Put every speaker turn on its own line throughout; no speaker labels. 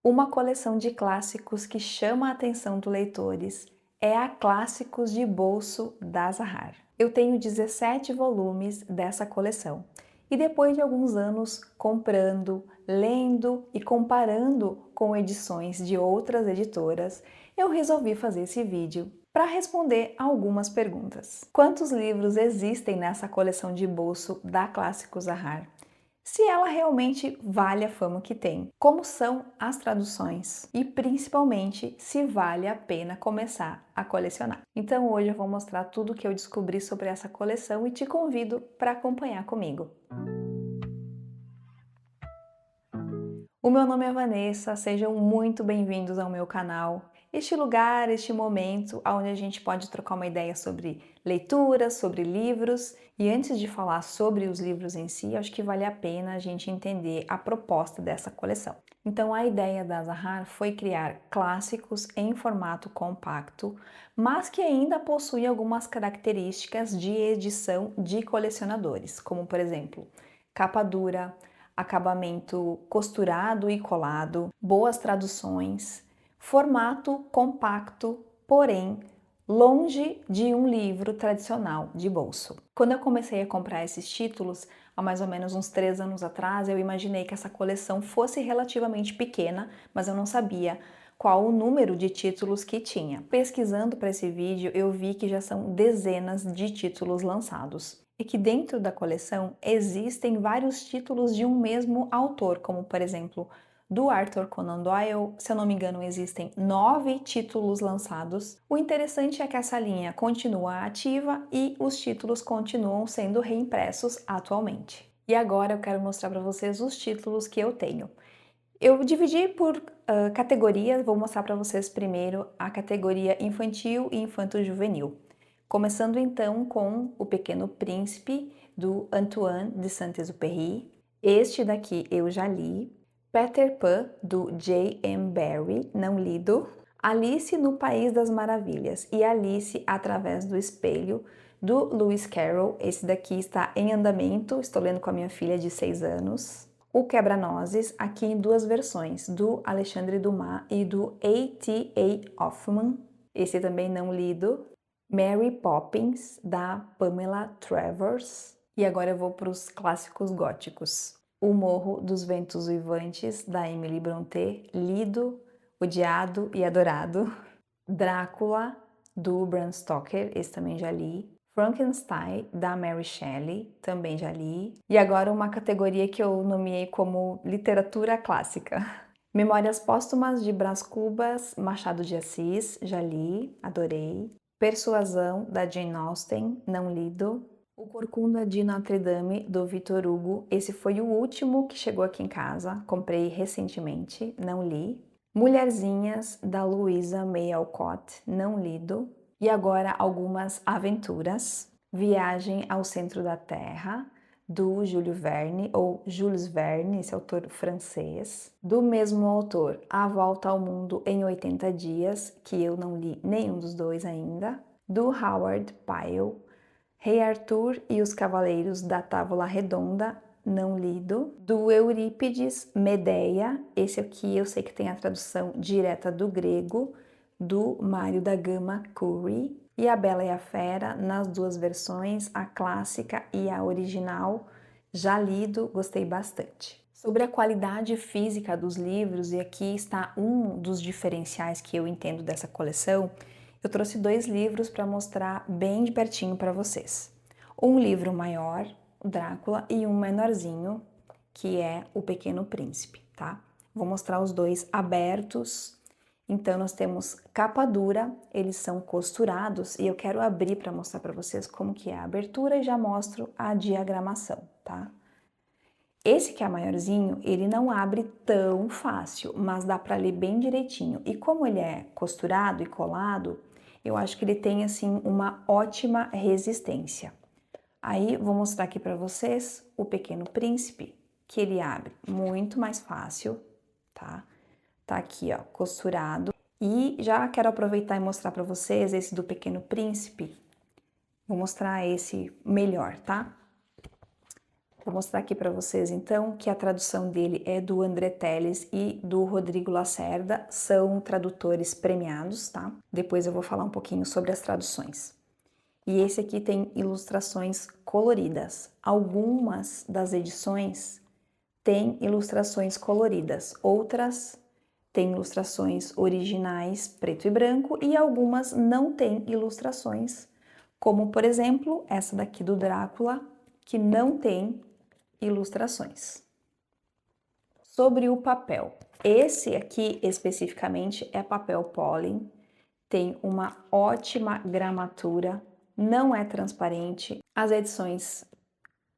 Uma coleção de clássicos que chama a atenção dos leitores é a Clássicos de Bolso da Zahar. Eu tenho 17 volumes dessa coleção e depois de alguns anos comprando, lendo e comparando com edições de outras editoras, eu resolvi fazer esse vídeo para responder algumas perguntas. Quantos livros existem nessa coleção de bolso da Clássicos Zahar? Se ela realmente vale a fama que tem, como são as traduções e principalmente se vale a pena começar a colecionar. Então hoje eu vou mostrar tudo o que eu descobri sobre essa coleção e te convido para acompanhar comigo. O meu nome é Vanessa, sejam muito bem-vindos ao meu canal. Este lugar, este momento, onde a gente pode trocar uma ideia sobre leitura, sobre livros. E antes de falar sobre os livros em si, acho que vale a pena a gente entender a proposta dessa coleção. Então a ideia da Zahar foi criar clássicos em formato compacto, mas que ainda possuem algumas características de edição de colecionadores, como por exemplo, capa dura, acabamento costurado e colado, boas traduções, formato compacto, porém longe de um livro tradicional de bolso. Quando eu comecei a comprar esses títulos, há mais ou menos uns 3 anos atrás, eu imaginei que essa coleção fosse relativamente pequena, mas eu não sabia qual o número de títulos que tinha. Pesquisando para esse vídeo, eu vi que já são dezenas de títulos lançados. E que dentro da coleção existem vários títulos de um mesmo autor, como por exemplo, do Arthur Conan Doyle, se eu não me engano, existem 9 títulos lançados. O interessante é que essa linha continua ativa e os títulos continuam sendo reimpressos atualmente. E agora eu quero mostrar para vocês os títulos que eu tenho. Eu dividi por categorias, vou mostrar para vocês primeiro a categoria infantil e infanto-juvenil. Começando então com O Pequeno Príncipe, do Antoine de Saint-Exupéry. Este daqui eu já li. Peter Pan, do J.M. Barrie, não lido. Alice no País das Maravilhas e Alice através do Espelho, do Lewis Carroll. Esse daqui está em andamento, estou lendo com a minha filha de 6 anos. O Quebra-Nozes, aqui em 2 versões, do Alexandre Dumas e do A.T.A. Hoffman. Esse também não lido. Mary Poppins, da Pamela Travers. E agora eu vou para os clássicos góticos. O Morro dos Ventos Uivantes, da Emily Brontë, lido, odiado e adorado. Drácula, do Bram Stoker, esse também já li. Frankenstein, da Mary Shelley, também já li. E agora uma categoria que eu nomeei como literatura clássica. Memórias Póstumas de Brás Cubas, Machado de Assis, já li, adorei. Persuasão, da Jane Austen, não lido. O Corcunda de Notre Dame, do Victor Hugo, esse foi o último que chegou aqui em casa, comprei recentemente, não li. Mulherzinhas, da Louisa May Alcott, não lido. E agora algumas aventuras. Viagem ao Centro da Terra, do Júlio Verne, ou Jules Verne, esse autor francês. Do mesmo autor, A Volta ao Mundo em 80 Dias, que eu não li nenhum dos dois ainda. Do Howard Pyle, Rei Arthur e os Cavaleiros da Távola Redonda, não lido. Do Eurípides, Medeia, esse aqui eu sei que tem a tradução direta do grego, do Mário da Gama Curry. E A Bela e a Fera, nas 2 versões, a clássica e a original, já lido, gostei bastante. Sobre a qualidade física dos livros, e aqui está um dos diferenciais que eu entendo dessa coleção, eu trouxe 2 livros para mostrar bem de pertinho para vocês. Um livro maior, o Drácula, e um menorzinho, que é O Pequeno Príncipe, tá? Vou mostrar os 2 abertos. Então, nós temos capa dura, eles são costurados, e eu quero abrir para mostrar para vocês como que é a abertura e já mostro a diagramação, tá? Esse que é maiorzinho, ele não abre tão fácil, mas dá para ler bem direitinho. E como ele é costurado e colado, eu acho que ele tem, assim, uma ótima resistência. Aí, vou mostrar aqui para vocês o Pequeno Príncipe, que ele abre muito mais fácil, tá? Tá aqui, ó, costurado. E já quero aproveitar e mostrar para vocês esse do Pequeno Príncipe. Vou mostrar esse melhor, tá? Vou mostrar aqui para vocês, então, que a tradução dele é do André Teles e do Rodrigo Lacerda, são tradutores premiados, tá? Depois eu vou falar um pouquinho sobre as traduções. E esse aqui tem ilustrações coloridas. Algumas das edições têm ilustrações coloridas, outras têm ilustrações originais preto e branco e algumas não têm ilustrações, como por exemplo essa daqui do Drácula, que não tem ilustrações. Sobre o papel. Esse aqui especificamente é papel pólen, tem uma ótima gramatura, não é transparente. As edições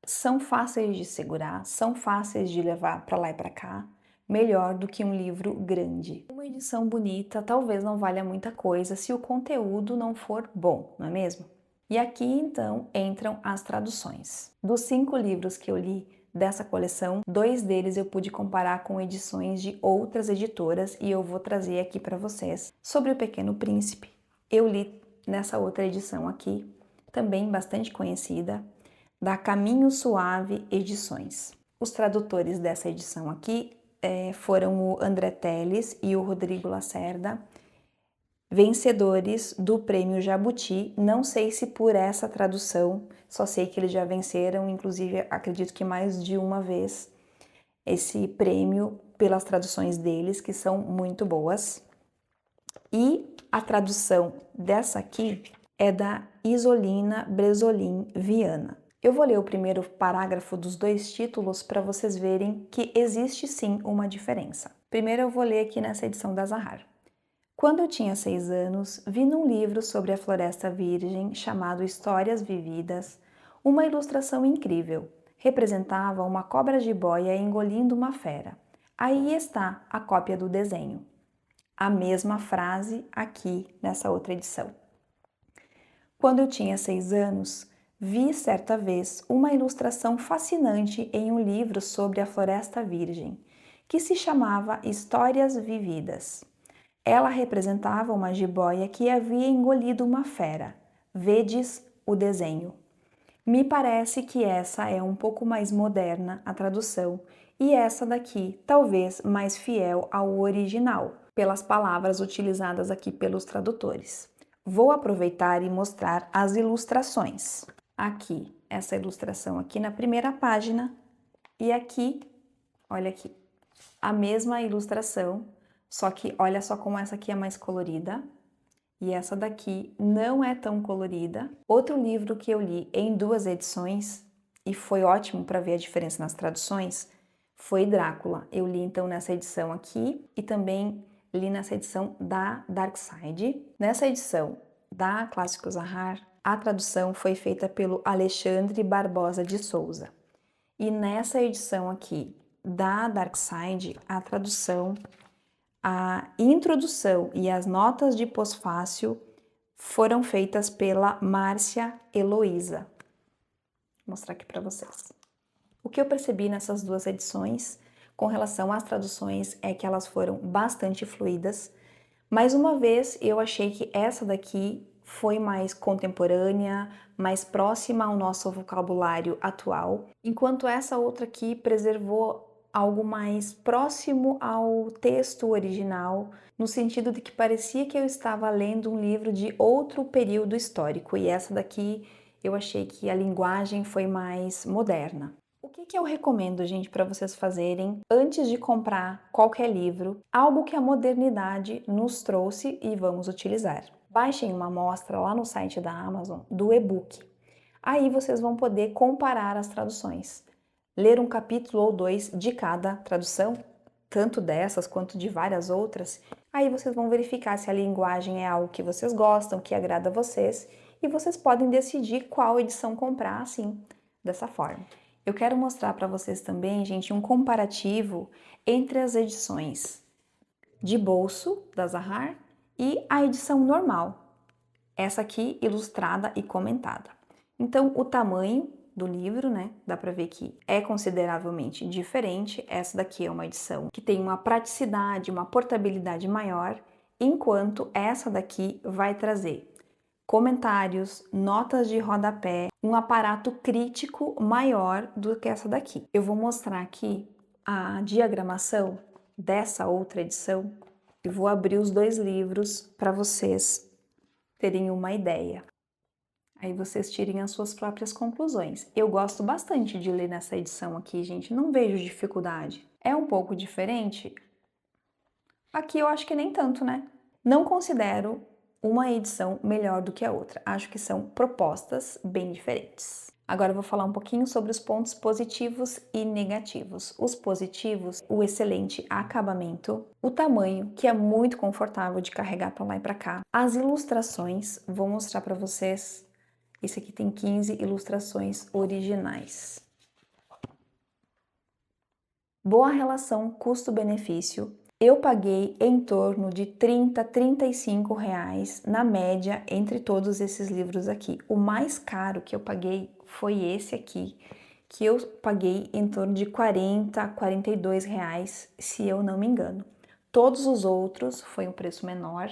são fáceis de segurar, são fáceis de levar para lá e para cá, melhor do que um livro grande. Uma edição bonita talvez não valha muita coisa se o conteúdo não for bom, não é mesmo? E aqui então entram as traduções. Dos 5 livros que eu li dessa coleção, 2 deles eu pude comparar com edições de outras editoras e eu vou trazer aqui para vocês. Sobre o Pequeno Príncipe, eu li nessa outra edição aqui, também bastante conhecida, da Caminho Suave Edições. Os tradutores dessa edição aqui foram o André Teles e o Rodrigo Lacerda, vencedores do Prêmio Jabuti. Não sei se por essa tradução, só sei que eles já venceram, inclusive acredito que mais de uma vez, esse prêmio pelas traduções deles, que são muito boas. E a tradução dessa aqui é da Isolina Bresolin Viana. Eu vou ler o primeiro parágrafo dos 2 títulos para vocês verem que existe sim uma diferença. Primeiro eu vou ler aqui nessa edição da Zahar. Quando eu tinha 6 anos, vi num livro sobre a Floresta Virgem, chamado Histórias Vividas, uma ilustração incrível. Representava uma cobra jiboia engolindo uma fera. Aí está a cópia do desenho. A mesma frase aqui nessa outra edição. Quando eu tinha 6 anos, vi certa vez uma ilustração fascinante em um livro sobre a Floresta Virgem, que se chamava Histórias Vividas. Ela representava uma jiboia que havia engolido uma fera. Vedes o desenho. Me parece que essa é um pouco mais moderna, a tradução, e essa daqui talvez mais fiel ao original, pelas palavras utilizadas aqui pelos tradutores. Vou aproveitar e mostrar as ilustrações. Aqui, essa ilustração aqui na primeira página e aqui, olha aqui, a mesma ilustração, só que olha só como essa aqui é mais colorida e essa daqui não é tão colorida. Outro livro que eu li em 2 edições e foi ótimo para ver a diferença nas traduções foi Drácula. Eu li então nessa edição aqui e também li nessa edição da Darkside. Nessa edição da Clássico Zahar, a tradução foi feita pelo Alexandre Barbosa de Souza. E nessa edição aqui da Darkside, a tradução, a introdução e as notas de pós-fácil foram feitas pela Márcia Heloísa. Vou mostrar aqui para vocês. O que eu percebi nessas 2 edições com relação às traduções é que elas foram bastante fluídas. Mais uma vez, eu achei que essa daqui foi mais contemporânea, mais próxima ao nosso vocabulário atual, enquanto essa outra aqui preservou algo mais próximo ao texto original, no sentido de que parecia que eu estava lendo um livro de outro período histórico, e essa daqui eu achei que a linguagem foi mais moderna. O que eu recomendo, gente, para vocês fazerem antes de comprar qualquer livro? Algo que a modernidade nos trouxe e vamos utilizar. Baixem uma amostra lá no site da Amazon do e-book. Aí vocês vão poder comparar as traduções. Ler um capítulo ou 2 de cada tradução, tanto dessas quanto de várias outras. Aí vocês vão verificar se a linguagem é algo que vocês gostam, que agrada a vocês, e vocês podem decidir qual edição comprar assim, dessa forma. Eu quero mostrar para vocês também, gente, um comparativo entre as edições de bolso da Zahar e a edição normal, essa aqui ilustrada e comentada. Então, o tamanho do livro, né, dá para ver que é consideravelmente diferente. Essa daqui é uma edição que tem uma praticidade, uma portabilidade maior, enquanto essa daqui vai trazer comentários, notas de rodapé, um aparato crítico maior do que essa daqui. Eu vou mostrar aqui a diagramação dessa outra edição e vou abrir os dois livros para vocês terem uma ideia. Aí vocês tirem as suas próprias conclusões. Eu gosto bastante de ler nessa edição aqui, gente, não vejo dificuldade. É um pouco diferente? Aqui eu acho que nem tanto, né? Não considero uma edição melhor do que a outra. Acho que são propostas bem diferentes. Agora eu vou falar um pouquinho sobre os pontos positivos e negativos. Os positivos, o excelente acabamento, o tamanho, que é muito confortável de carregar para lá e para cá. As ilustrações, vou mostrar para vocês. Esse aqui tem 15 ilustrações originais. Boa relação custo-benefício. Eu paguei em torno de 30, 35 reais na média entre todos esses livros aqui. O mais caro que eu paguei foi esse aqui, que eu paguei em torno de 40, 42 reais, se eu não me engano. Todos os outros foi um preço menor.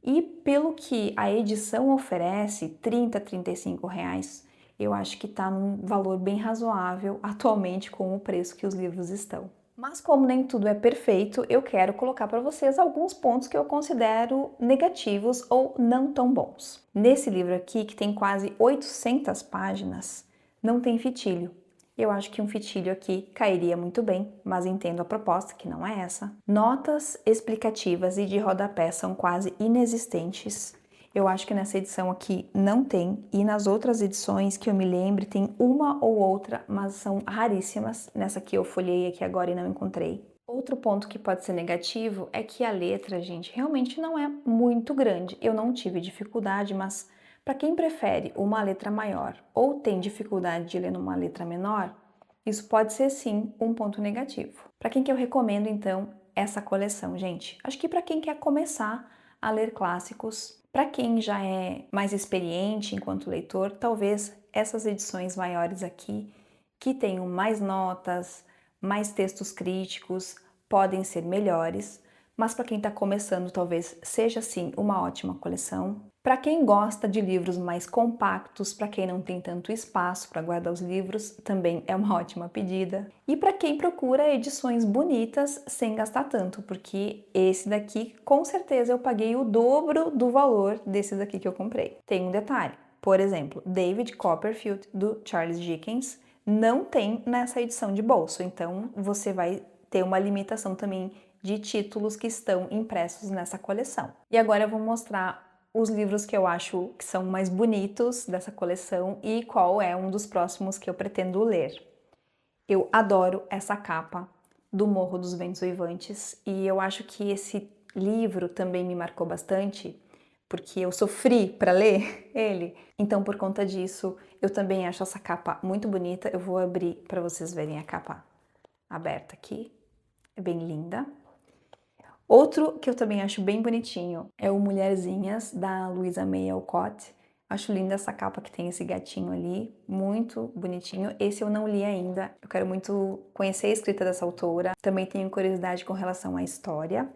E pelo que a edição oferece, 30, 35 reais, eu acho que está num valor bem razoável atualmente com o preço que os livros estão. Mas como nem tudo é perfeito, eu quero colocar para vocês alguns pontos que eu considero negativos ou não tão bons. Nesse livro aqui, que tem quase 800 páginas, não tem fitilho. Eu acho que um fitilho aqui cairia muito bem, mas entendo a proposta, que não é essa. Notas explicativas e de rodapé são quase inexistentes. Eu acho que nessa edição aqui não tem, e nas outras edições que eu me lembre tem uma ou outra, mas são raríssimas. Nessa aqui eu folhei aqui agora e não encontrei. Outro ponto que pode ser negativo é que a letra, gente, realmente não é muito grande. Eu não tive dificuldade, mas para quem prefere uma letra maior ou tem dificuldade de ler numa letra menor, isso pode ser sim um ponto negativo. Para quem que eu recomendo então essa coleção, gente? Acho que para quem quer começar a ler clássicos, para quem já é mais experiente enquanto leitor, talvez essas edições maiores aqui, que tenham mais notas, mais textos críticos, podem ser melhores, mas para quem está começando, talvez seja sim uma ótima coleção. Para quem gosta de livros mais compactos, para quem não tem tanto espaço para guardar os livros, também é uma ótima pedida. E para quem procura edições bonitas sem gastar tanto, porque esse daqui, com certeza, eu paguei o dobro do valor desse daqui que eu comprei. Tem um detalhe, por exemplo, David Copperfield, do Charles Dickens, não tem nessa edição de bolso, então você vai ter uma limitação também de títulos que estão impressos nessa coleção. E agora eu vou mostrar os livros que eu acho que são mais bonitos dessa coleção e qual é um dos próximos que eu pretendo ler. Eu adoro essa capa do Morro dos Ventos Uivantes e eu acho que esse livro também me marcou bastante porque eu sofri para ler ele. Então, por conta disso, eu também acho essa capa muito bonita. Eu vou abrir para vocês verem a capa aberta aqui. É bem linda. Outro que eu também acho bem bonitinho é o Mulherzinhas, da Louisa May Alcott. Acho linda essa capa que tem esse gatinho ali, muito bonitinho. Esse eu não li ainda, eu quero muito conhecer a escrita dessa autora. Também tenho curiosidade com relação à história.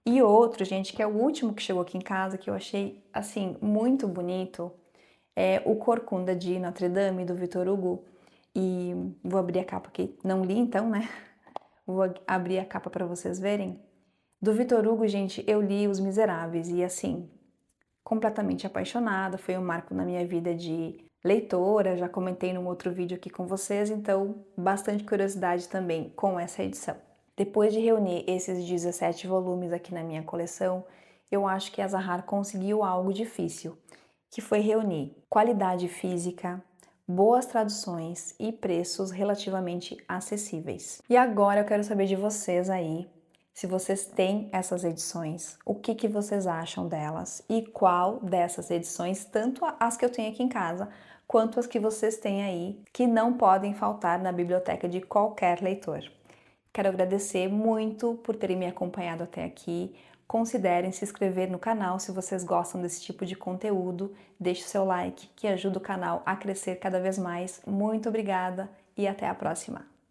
E outro, gente, que é o último que chegou aqui em casa, que eu achei, assim, muito bonito, é o Corcunda de Notre Dame, do Victor Hugo. E vou abrir a capa aqui. Não li então, né? Vou abrir a capa para vocês verem. Do Victor Hugo, gente, eu li Os Miseráveis e, assim, completamente apaixonada. Foi um marco na minha vida de leitora, já comentei num outro vídeo aqui com vocês, então bastante curiosidade também com essa edição. Depois de reunir esses 17 volumes aqui na minha coleção, eu acho que a Zahar conseguiu algo difícil, que foi reunir qualidade física, boas traduções e preços relativamente acessíveis. E agora eu quero saber de vocês aí, se vocês têm essas edições, o que vocês acham delas e qual dessas edições, tanto as que eu tenho aqui em casa, quanto as que vocês têm aí, que não podem faltar na biblioteca de qualquer leitor. Quero agradecer muito por terem me acompanhado até aqui. Considerem se inscrever no canal se vocês gostam desse tipo de conteúdo. Deixe o seu like, que ajuda o canal a crescer cada vez mais. Muito obrigada e até a próxima!